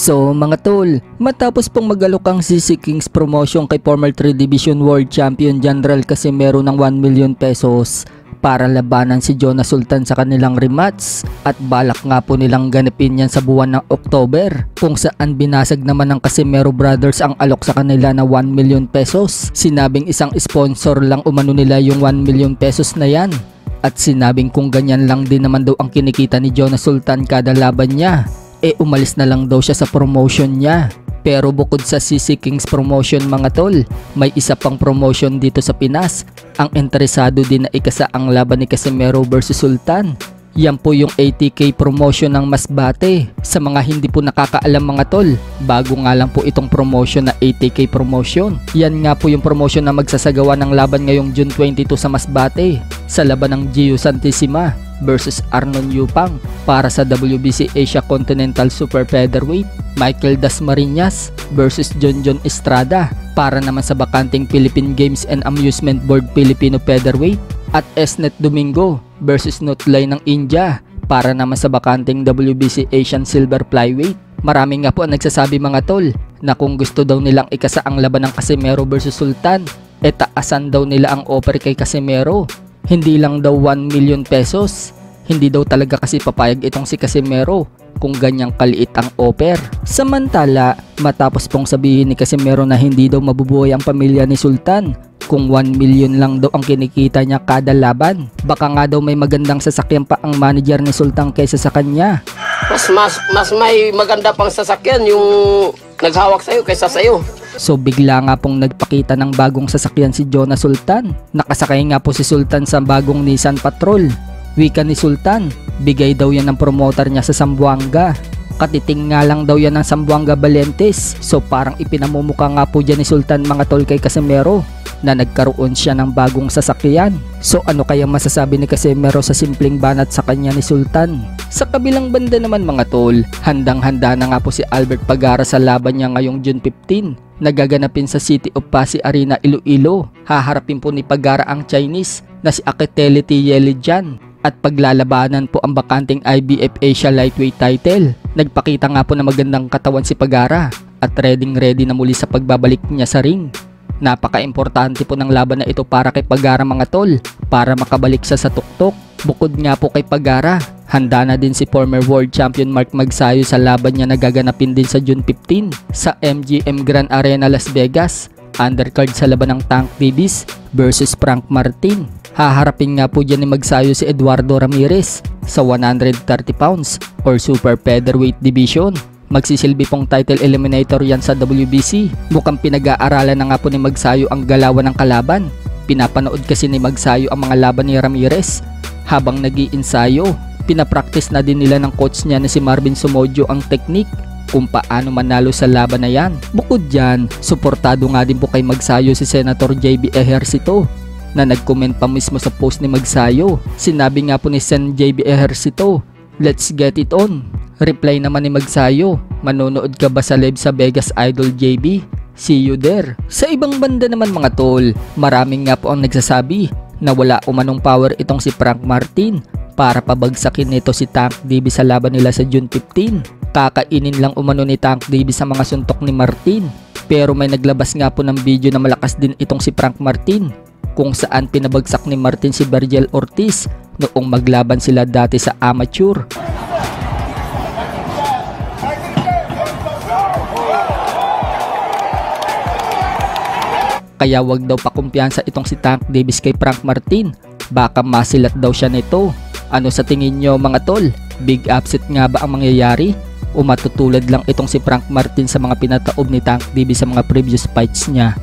So mga tol, matapos pong mag-alok ang CC Kings promotion kay former 3 Division World Champion General Casimero ng 1 million pesos para labanan si Jonas Sultan sa kanilang rematch at balak nga po nilang ganapin yan sa buwan ng October, kung saan binasag naman ng Casimero Brothers ang alok sa kanila na 1 million pesos. Sinabing isang sponsor lang umano nila yung 1 million pesos na yan, at sinabing kung ganyan lang din naman daw ang kinikita ni Jonas Sultan kada laban niya, umalis na lang daw siya sa promotion niya. Pero bukod sa CC Kings promotion mga tol, may isa pang promotion dito sa Pinas ang interesado din na ikasa ang laban ni Casimero versus Sultan. Yan po yung 80k promotion ng Masbate. Sa mga hindi po nakakaalam mga tol, bago nga lang po itong promotion na 80k promotion. Yan nga po yung promotion na magsasagawa ng laban ngayong June 22 sa Masbate, sa laban ng Gio Santissima versus Arnon Yupang para sa WBC Asia Continental Super Featherweight, Michael Dasmariñas versus John Estrada para naman sa bakanting Philippine Games and Amusement Board Filipino Featherweight, at Esnet Domingo versus Nutlay ng India para naman sa bakanting WBC Asian Silver Flyweight. Marami nga po ang nagsasabi mga tol na kung gusto daw nilang ikasa ang laban ng Casimero versus Sultan, taasan daw nila ang offer kay Casimero. Hindi lang daw 1 million pesos. Hindi daw talaga kasi papayag itong si Casimero kung ganyang kaliit ang offer. Samantala, matapos pong sabihin ni Casimero na hindi daw mabubuhay ang pamilya ni Sultan kung 1 million lang daw ang kinikita niya kada laban, baka nga daw may magandang sasakyan pa ang manager ni Sultan kaysa sa kanya. Mas may maganda pang sasakyan yung naghawak sa'yo kaysa sa'yo. So bigla nga pong nagpakita ng bagong sasakyan si Jonas Sultan. Nakasakay nga po si Sultan sa bagong Nissan Patrol. Wika ni Sultan, bigay daw yan ng promoter niya sa Zamboanga. Katiting nga lang daw yan ng Zamboanga Valentes. So parang ipinamumuka nga po dyan ni Sultan mga tol kay Casimero na nagkaroon siya ng bagong sasakyan. So ano kaya masasabi ni Casimero sa simpleng banat sa kanya ni Sultan? Sa kabilang banda naman mga tol, handang-handa na nga po si Albert Pagara sa laban niya ngayong June 15. Nagaganapin sa City of Pasig Arena, Iloilo. Haharapin po ni Pagara ang Chinese na si Aketele Yelijan at paglalabanan po ang bakanting IBF Asia Lightweight title. Nagpakita nga po na magandang katawan si Pagara at ready na muli sa pagbabalik niya sa ring. Napaka-importante po ng laban na ito para kay Pagara mga tol, para makabalik siya sa tuktok. Bukod nga po kay Pagara, handa na din si former world champion Mark Magsayo sa laban niya na gaganapin din sa June 15 sa MGM Grand Arena Las Vegas. Undercard sa laban ng Tank Davis versus Frank Martin. Haharapin nga po dyan ni Magsayo si Eduardo Ramirez sa 130 pounds or Super Featherweight Division. Magsisilbi pong title eliminator yan sa WBC. Mukhang pinag-aaralan na nga po ni Magsayo ang galawan ng kalaban. Pinapanood kasi ni Magsayo ang mga laban ni Ramirez. Habang nag-iinsayo, pinapractice na din nila ng coach niya na si Marvin Sumodio ang technique kung paano manalo sa laban na yan. Bukod dyan, suportado nga din po kay Magsayo si Senator JB Ejercito na nag-comment pa mismo sa post ni Magsayo. Sinabi nga po ni Sen JB Ejercito, "Let's get it on." Reply naman ni Magsayo, "Manonood ka ba sa live sa Vegas Idol JB? See you there." Sa ibang banda naman mga tol, maraming nga po ang nagsasabi na wala umanong power itong si Frank Martin para pabagsakin nito si Tank Davis sa laban nila sa June 15. Kakainin lang umano ni Tank Davis sa mga suntok ni Martin. Pero may naglabas nga po ng video na malakas din itong si Frank Martin, kung saan pinabagsak ni Martin si Virgil Ortiz noong maglaban sila dati sa amateur. Kaya wag daw pakumpiyansa itong si Tank Davis kay Frank Martin, baka masilat daw siya nito. Ano sa tingin nyo mga tol? Big upset nga ba ang mangyayari? O matutulad lang itong si Frank Martin sa mga pinataob ni Tank Davis sa mga previous fights niya?